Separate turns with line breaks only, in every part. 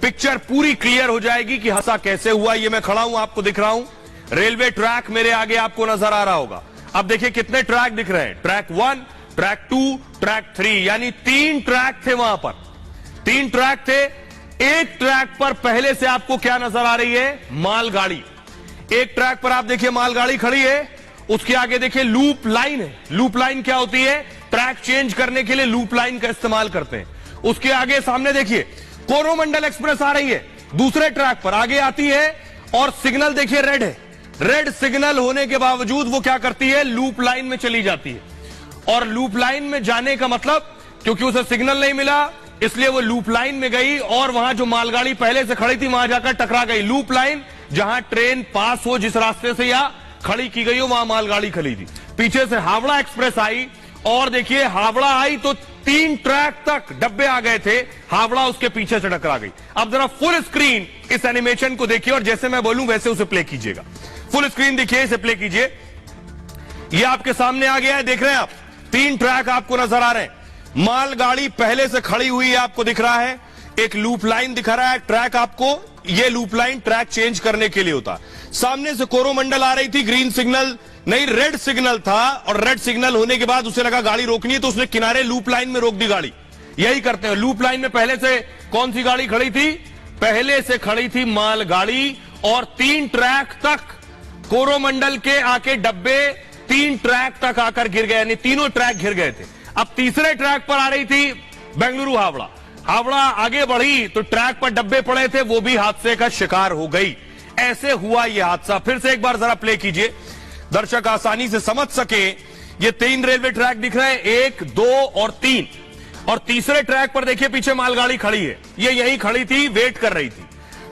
Picture पूरी clear हो जाएगी कि हादसा कैसे हुआ। ये मैं खड़ा हूं, आपको दिख रहा हूं, रेलवे ट्रैक मेरे आगे आपको नजर आ रहा होगा। अब देखिए कितने ट्रैक दिख रहे हैं, ट्रैक 1, ट्रैक 2, ट्रैक 3, यानी 3 ट्रैक थे वहां पर, 3 ट्रैक थे। एक ट्रैक पर पहले से आपको क्या नजर आ रही है, मालगाड़ी। एक ट्रैक पर आप देखिए मालगाड़ी खड़ी है, उसके आगे देखिए लूप लाइन है। लूप लाइन क्या होती है, ट्रैक चेंज करने के लिए लूप लाइन का इस्तेमाल करते हैं। उसके आगे सामने देखिए कोरोमंडल एक्सप्रेस आ रही है, दूसरे ट्रैक पर आगे आती है और सिग्नल देखिए रेड है। रेड सिग्नल होने के बावजूद वो क्या करती है, लूप लाइन में चली जाती है। और लूप लाइन में जाने का मतलब, क्योंकि उसे सिग्नल नहीं मिला इसलिए वो लूप लाइन में गई और वहां जो मालगाड़ी पहले से खड़ी थी वहां जाकर टकरा गई। लूप लाइन जहां ट्रेन पास हो, जिस रास्ते से या खड़ी की गई हो वहां मालगाड़ी खड़ी थी। पीछे से हावड़ा एक्सप्रेस आई और देखिए हावड़ा आई तो 3 ट्रैक तक डब्बे आ गए थे, हावड़ा उसके पीछे से टकरा गई। अब जरा फुल स्क्रीन इस एनिमेशन को देखिए और जैसे मैं बोलूं वैसे उसे प्ले कीजिएगा। फुल स्क्रीन देखिए, इसे प्ले कीजिए। ये आपके सामने आ गया है, देख रहे हैं आप, 3 ट्रैक आपको नजर आ रहे हैं। मालगाड़ी पहले से खड़ी हुई है, आपको दिख रहा है। एक लूप लाइन दिखा रहा है, ट्रैक आपको, ये लूप लाइन ट्रैक चेंज करने के लिए होता है। सामने से कोरोमंडल आ रही थी, ग्रीन सिग्नल नहीं रेड सिग्नल था, और रेड सिग्नल होने के बाद उसे लगा गाड़ी रोकनी है तो उसने किनारे लूप लाइन में रोक दी गाड़ी। यही करते हैं, लूप लाइन में पहले से कौन सी गाड़ी खड़ी थी, पहले से खड़ी थी मालगाड़ी, और 3 ट्रैक तक कोरोमंडल के आके डब्बे 3 ट्रैक तक आकर गिर गए, यानी तीनों ट्रैक घिर गए थे। अब तीसरे ट्रैक पर आ रही थी बेंगलुरु हावड़ा, हावड़ा आगे बढ़ी तो ट्रैक पर डब्बे पड़े थे, वो भी हादसे का शिकार हो गई। ऐसे हुआ यह हादसा। फिर से एक बार जरा प्ले कीजिए, दर्शक आसानी से समझ सके। ये 3 रेलवे ट्रैक दिख रहे हैं, 1, 2 और 3, और तीसरे ट्रैक पर देखिए पीछे मालगाड़ी खड़ी है, ये यही खड़ी थी, वेट कर रही थी।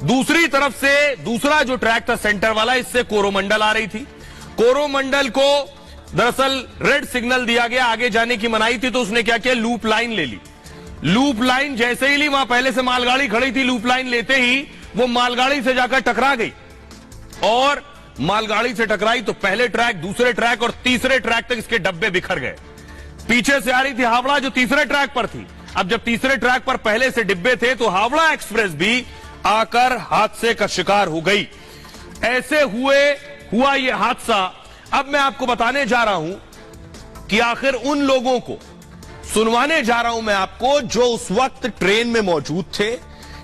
दूसरी तरफ से दूसरा जो ट्रैक था सेंटर वाला, इससे कोरोमंडल आ रही थी। कोरोमंडल को दरअसल रेड सिग्नल दिया गया, आगे जाने की मनाही थी, तो उसने क्या किया, लूप लाइन ले ली। लूप लाइन जैसे ही ली, वहां पहले से मालगाड़ी खड़ी थी, लूप लाइन लेते ही वो मालगाड़ी से जाकर टकरा गई, और मालगाड़ी से टकराई तो पहले ट्रैक, दूसरे ट्रैक और तीसरे ट्रैक तक इसके डब्बे बिखर गए। पीछे से आ रही थी हावड़ा जो तीसरे ट्रैक पर थी। अब जब तीसरे ट्रैक पर पहले से डिब्बे थे तो हावड़ा एक्सप्रेस भी आकर हादसे का शिकार हो गई। ऐसे हुआ यह हादसा। अब मैं आपको बताने जा रहा हूं कि आखिर उन लोगों को सुनवाने जा रहा हूं मैं आपको जो उस वक्त ट्रेन में मौजूद थे,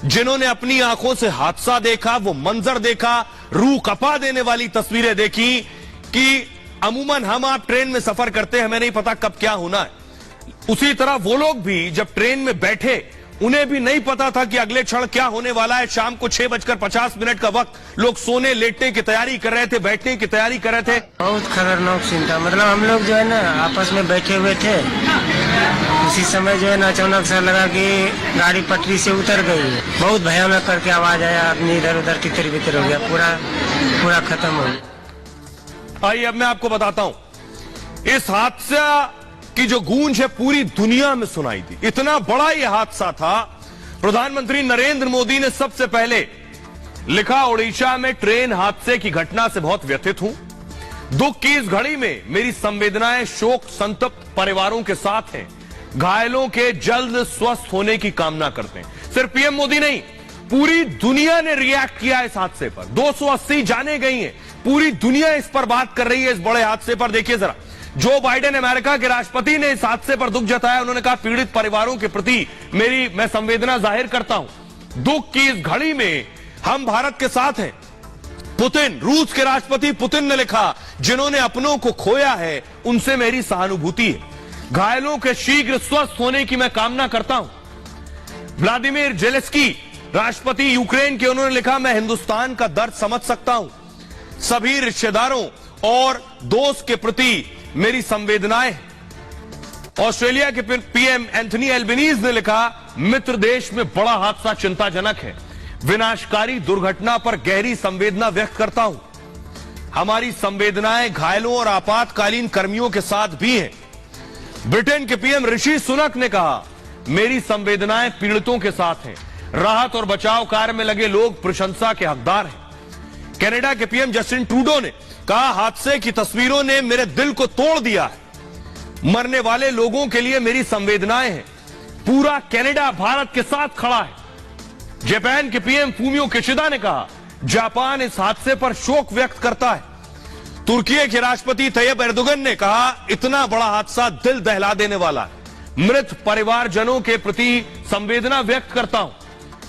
जिन्होंने अपनी आंखों से हादसा देखा, वो मंजर देखा, रूह कपा देने वाली तस्वीरें देखी कि अमूमन हम आप ट्रेन में सफर करते हैं, हमें नहीं पता कब क्या होना है। उसी तरह वो लोग भी जब ट्रेन में बैठे, उन्हें भी नहीं पता था कि अगले क्षण क्या होने वाला है। शाम को 6:50 का वक्त, लोग सोने लेटने की तैयारी कर रहे थे, बैठने की तैयारी कर रहे थे।
बहुत खतरनाक सीन था। मतलब हम लोग जो है ना आपस में बैठे हुए थे, उसी समय जो है ना अचानक से लगा कि गाड़ी पटरी से उतर गई। बहुत भयानक करके आवाज आया, आदमी इधर उधर तितर बितर हो गया, पूरा खत्म हो गया।
आइए अब मैं आपको बताता हूं, इस हादसा की जो गूंज है पूरी दुनिया में सुनाई दी। इतना बड़ा यह हादसा था, प्रधानमंत्री नरेंद्र मोदी ने सबसे पहले लिखा, ओडिशा में ट्रेन हादसे की घटना से बहुत व्यथित हूं। दुख की इस घड़ी में मेरी संवेदनाएं शोक संतप्त परिवारों के साथ हैं। घायलों के जल्द स्वस्थ होने की कामना करते हैं। सिर्फ पीएम मोदी नहीं, पूरी दुनिया ने रिएक्ट किया इस हादसे पर। 280 जाने गई हैं, पूरी दुनिया इस पर बात कर रही है, इस बड़े हादसे पर। देखिए जरा, जो बाइडेन अमेरिका के राष्ट्रपति ने इस हादसे पर दुख जताया। उन्होंने कहा, पीड़ित परिवारों के प्रति मैं संवेदना जाहिर करता हूं। दुख की इस घड़ी में हम भारत के साथ हैं। पुतिन, रूस के राष्ट्रपति पुतिन ने लिखा, जिन्होंने अपनों को खोया है उनसे मेरी सहानुभूति है। घायलों के शीघ्र स्वस्थ होने की मैं कामना करता हूं। व्लादिमीर जेलेंस्की, राष्ट्रपति यूक्रेन के, उन्होंने लिखा, मैं हिंदुस्तान का दर्द समझ सकता हूं। सभी रिश्तेदारों और दोस्त के प्रति मेरी संवेदनाएं। ऑस्ट्रेलिया के पीएम एंथनी एल्बनीज ने लिखा, मित्र देश में बड़ा हादसा चिंताजनक है। विनाशकारी दुर्घटना पर गहरी संवेदना व्यक्त करता हूं। हमारी संवेदनाएं घायलों और आपातकालीन कर्मियों के साथ भी हैं। ब्रिटेन के पीएम ऋषि सुनक ने कहा, मेरी संवेदनाएं पीड़ितों के साथ हैं। राहत और बचाव कार्य में लगे लोग प्रशंसा के हकदार हैं। कनाडा के पीएम जस्टिन ट्रूडो ने कहा, हादसे की तस्वीरों ने मेरे दिल को तोड़ दिया है। मरने वाले लोगों के लिए मेरी संवेदनाएं हैं। पूरा कनाडा भारत के साथ खड़ा है। जापान के पीएम फूमियो किशिदा ने कहा, जापान इस हादसे पर शोक व्यक्त करता है। तुर्की के राष्ट्रपति तैयब एर्दोगन ने कहा, इतना बड़ा हादसा दिल दहला देने वाला है। मृत परिवारजनों के प्रति संवेदना व्यक्त करता हूं।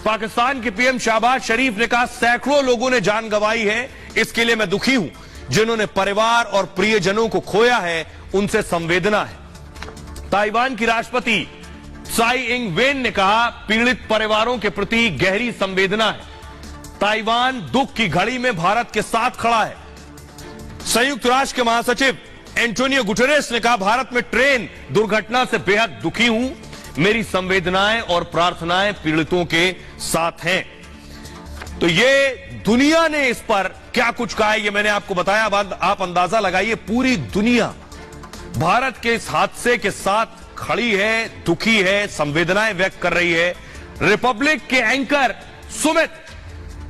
पाकिस्तान के पीएम शहबाज शरीफ ने कहा, सैकड़ों लोगों ने जान गंवाई है, इसके लिए मैं दुखी हूं। जिन्होंने परिवार और प्रियजनों को खोया है, उनसे संवेदना है। ताइवान की राष्ट्रपति त्साई इंग वेन ने कहा, पीड़ित परिवारों के प्रति गहरी संवेदना है। ताइवान दुख की घड़ी में भारत के साथ खड़ा है। संयुक्त राष्ट्र के महासचिव एंटोनियो गुटेरेस ने कहा, भारत में ट्रेन दुर्घटना से बेहद दुखी हूं। मेरी संवेदनाएं और प्रार्थनाएं पीड़ितों के साथ हैं। तो ये दुनिया ने इस पर क्या कुछ कहा है, ये मैंने आपको बताया। बाद आप अंदाजा लगाइए, पूरी दुनिया भारत के इस हादसे के साथ खड़ी है, दुखी है, संवेदनाएं व्यक्त कर रही है। रिपब्लिक के एंकर सुमित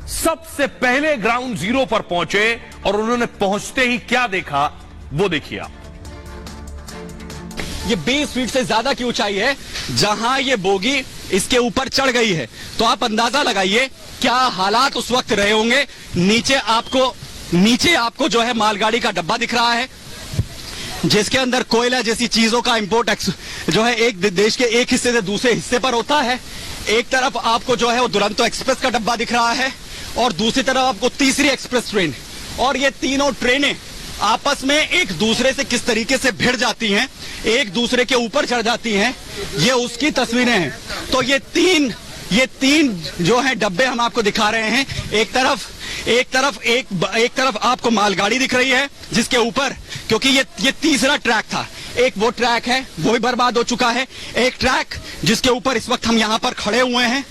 सबसे पहले ग्राउंड जीरो पर पहुंचे और उन्होंने पहुंचते ही क्या देखा, वो देखिए आप।
ये 20 फीट से ज्यादा की ऊंचाई है जहां ये बोगी इसके ऊपर चढ़ गई है। तो आप अंदाजा लगाइए क्या हालात उस वक्त रहे होंगे। नीचे आपको जो है मालगाड़ी का डब्बा दिख रहा है, जिसके अंदर कोयला जैसी चीजों का इंपोर्ट जो है एक देश के एक हिस्से से दूसरे हिस्से पर होता है। एक तरफ आपको जो है वो दुरंतो एक्सप्रेस का डब्बा दिख रहा है और दूसरी तरफ आपको तीसरी एक्सप्रेस ट्रेन। और ये तीनों ट्रेनें आपस में एक दूसरे से किस तरीके से भिड़ जाती हैं, एक दूसरे के ऊपर चढ़ जाती हैं, ये उसकी तस्वीरें हैं। तो ये तीन जो है डब्बे हम आपको दिखा रहे हैं। एक तरफ आपको मालगाड़ी दिख रही है जिसके ऊपर, क्योंकि ये तीसरा ट्रैक था। एक वो ट्रैक है, वो भी बर्बाद हो चुका है। एक ट्रैक जिसके ऊपर इस वक्त हम यहां पर खड़े हुए हैं,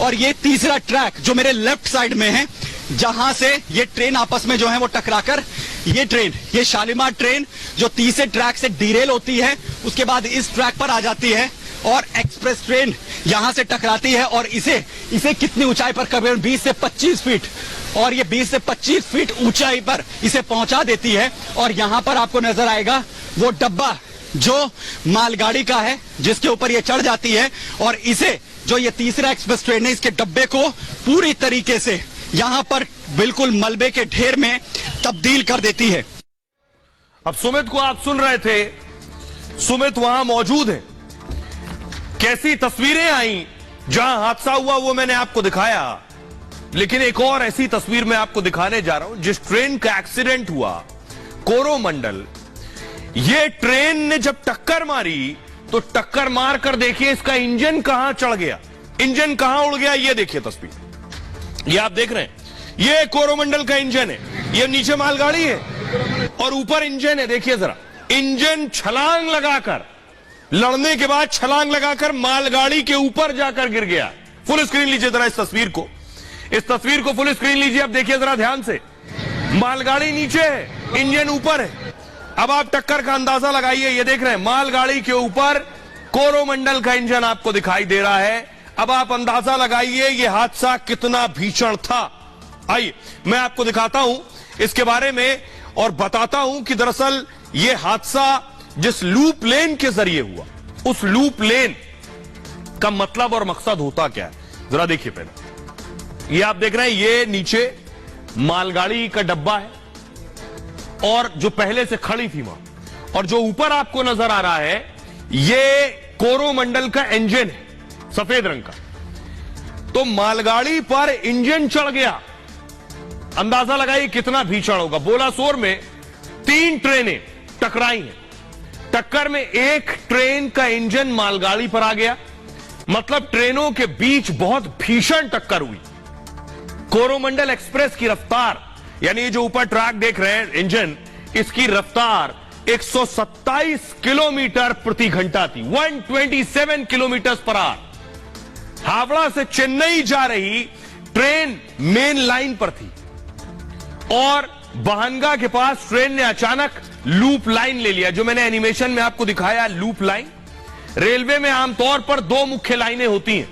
और ये तीसरा ट्रैक जो मेरे लेफ्ट साइड में है, जहां से ये ट्रेन आपस में जो है वो टकराकर ये शालीमार ट्रेन जो तीसरे ट्रैक से डीरेल होती है, उसके बाद इस ट्रैक पर आ जाती है और एक्सप्रेस ट्रेन यहां से टकराती है और इसे कितनी ऊंचाई पर, करीबन 20 से 25 फीट, और ये 20 से 25 फीट ऊंचाई पर इसे पहुंचा देती है। और यहां पर आपको नजर आएगा वो डब्बा जो मालगाड़ी का है, जिसके ऊपर ये चढ़ जाती है और इसे जो ये तीसरा एक्सप्रेस ट्रेन है, इसके डब्बे को पूरी तरीके से यहां पर बिल्कुल मलबे के ढेर में तब्दील कर देती है।
अब सुमित को आप सुन रहे थे, सुमित वहां मौजूद है। कैसी तस्वीरें आई जहां हादसा हुआ वो मैंने आपको दिखाया, लेकिन एक और ऐसी तस्वीर मैं आपको दिखाने जा रहा हूं। जिस ट्रेन का एक्सीडेंट हुआ कोरोमंडल, ये ट्रेन ने जब टक्कर मारी तो टक्कर मारकर देखिए इसका इंजन कहां चढ़ गया, इंजन कहां उड़ गया। ये देखिए तस्वीर, ये आप देख रहे हैं, ये कोरोमंडल का इंजन है, ये नीचे मालगाड़ी है और ऊपर इंजन है। देखिए जरा, इंजन छलांग लगाकर, लड़ने के बाद छलांग लगाकर मालगाड़ी के ऊपर जाकर गिर गया। फुल स्क्रीन लीजिए जरा इस तस्वीर को, फुल स्क्रीन लीजिए। अब देखिए जरा ध्यान से, मालगाड़ी नीचे है, इंजन ऊपर है। अब आप टक्कर का अंदाजा लगाइए। ये देख रहे हैं, मालगाड़ी के ऊपर कोरोमंडल का इंजन आपको दिखाई दे रहा है। अब आप अंदाजा लगाइए ये हादसा कितना भीषण था। आइए मैं आपको दिखाता हूं इसके बारे में और बताता हूं कि दरअसल ये हादसा जिस लूप लेन के जरिए हुआ, उस लूप लेन का मतलब और मकसद होता क्या है। जरा देखिए पहले, ये आप देख रहे हैं, ये नीचे मालगाड़ी का डब्बा है और जो पहले से खड़ी थी वहां, और जो ऊपर आपको नजर आ रहा है ये कोरोमंडल का इंजन है, सफेद रंग का। तो मालगाड़ी पर इंजन चढ़ गया, अंदाजा लगाइए कितना भीषण होगा। बोलासोर में 3 ट्रेनें टकराई हैं। टक्कर में एक ट्रेन का इंजन मालगाड़ी पर आ गया, मतलब ट्रेनों के बीच बहुत भीषण टक्कर हुई। कोरोमंडल एक्सप्रेस की रफ्तार, यानी ये जो ऊपर ट्रैक देख रहे हैं इंजन, इसकी रफ्तार 127 किलोमीटर प्रति घंटा थी, 127 किलोमीटर पर आवर। हावड़ा से चेन्नई जा रही ट्रेन मेन लाइन पर थी और बहनगा के पास ट्रेन ने अचानक लूप लाइन ले लिया, जो मैंने एनिमेशन में आपको दिखाया लूप लाइन। रेलवे में आमतौर पर 2 मुख्य लाइनें होती हैं,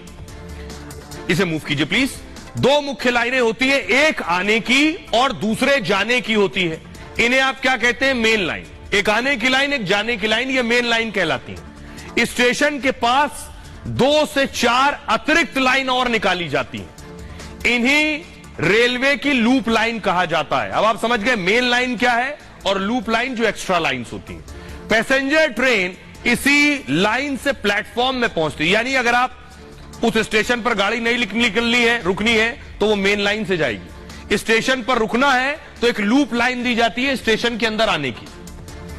इसे मूव कीजिए प्लीज। 2 मुख्य लाइनें होती हैं, एक आने की और दूसरे जाने की होती है। इन्हें आप क्या कहते हैं, मेन लाइन। एक आने की लाइन, एक जाने की लाइन, ये मेन लाइन कहलाती है। स्टेशन के पास 2 से 4 अतिरिक्त लाइन और निकाली जाती हैं। इन्हीं रेलवे की लूप लाइन कहा जाता है। अब आप समझ गए मेन लाइन क्या है और लूप लाइन जो एक्स्ट्रा लाइंस होती हैं। पैसेंजर ट्रेन इसी लाइन से प्लेटफॉर्म में पहुंचती है, यानी अगर आप उस स्टेशन पर गाड़ी नहीं निकलनी है, रुकनी है, तो वो मेन लाइन से जाएगी। स्टेशन पर रुकना है तो एक लूप लाइन दी जाती है स्टेशन के अंदर आने की।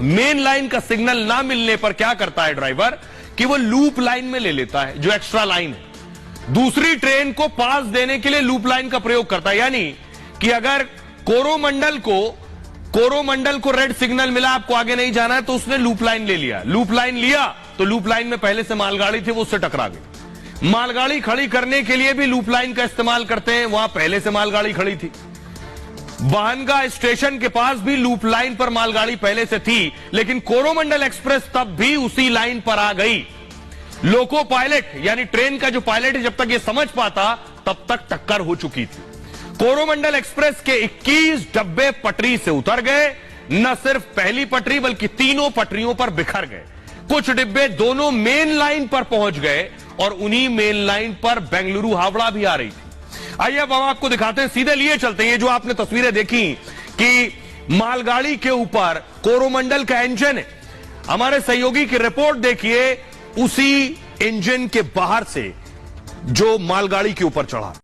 मेन लाइन का सिग्नल ना मिलने पर क्या करता है ड्राइवर कि वो लूप लाइन में ले लेता है जो एक्स्ट्रा लाइन है, दूसरी ट्रेन को पास देने के लिए लूप लाइन का प्रयोग करता है। यानी कि अगर कोरोमंडल को रेड सिग्नल मिला, आपको आगे नहीं जाना है, तो उसने लूप लाइन ले लिया। लूप लाइन लिया तो लूप लाइन में पहले से मालगाड़ी थी, वो उससे टकरा गई। मालगाड़ी खड़ी करने के लिए भी लूप लाइन का इस्तेमाल करते हैं, वहां पहले से मालगाड़ी खड़ी थी। बाहनगा स्टेशन के पास भी लूप लाइन पर मालगाड़ी पहले से थी, लेकिन कोरोमंडल एक्सप्रेस तब भी उसी लाइन पर आ गई। लोको पायलट यानी ट्रेन का जो पायलट है, जब तक ये समझ पाता तब तक टक्कर हो चुकी थी। कोरोमंडल एक्सप्रेस के 21 डब्बे पटरी से उतर गए। न सिर्फ पहली पटरी बल्कि तीनों पटरियों पर बिखर गए। कुछ डिब्बे दोनों मेन लाइन पर पहुंच गए और उन्हीं मेन लाइन पर बेंगलुरु हावड़ा भी आ रही थी। आइए अब हम आपको दिखाते हैं, सीधे लिए चलते हैं। ये जो आपने तस्वीरें देखी कि मालगाड़ी के ऊपर कोरोमंडल का इंजन है, हमारे सहयोगी की रिपोर्ट देखिए उसी इंजन के बाहर से जो मालगाड़ी के ऊपर चढ़ा।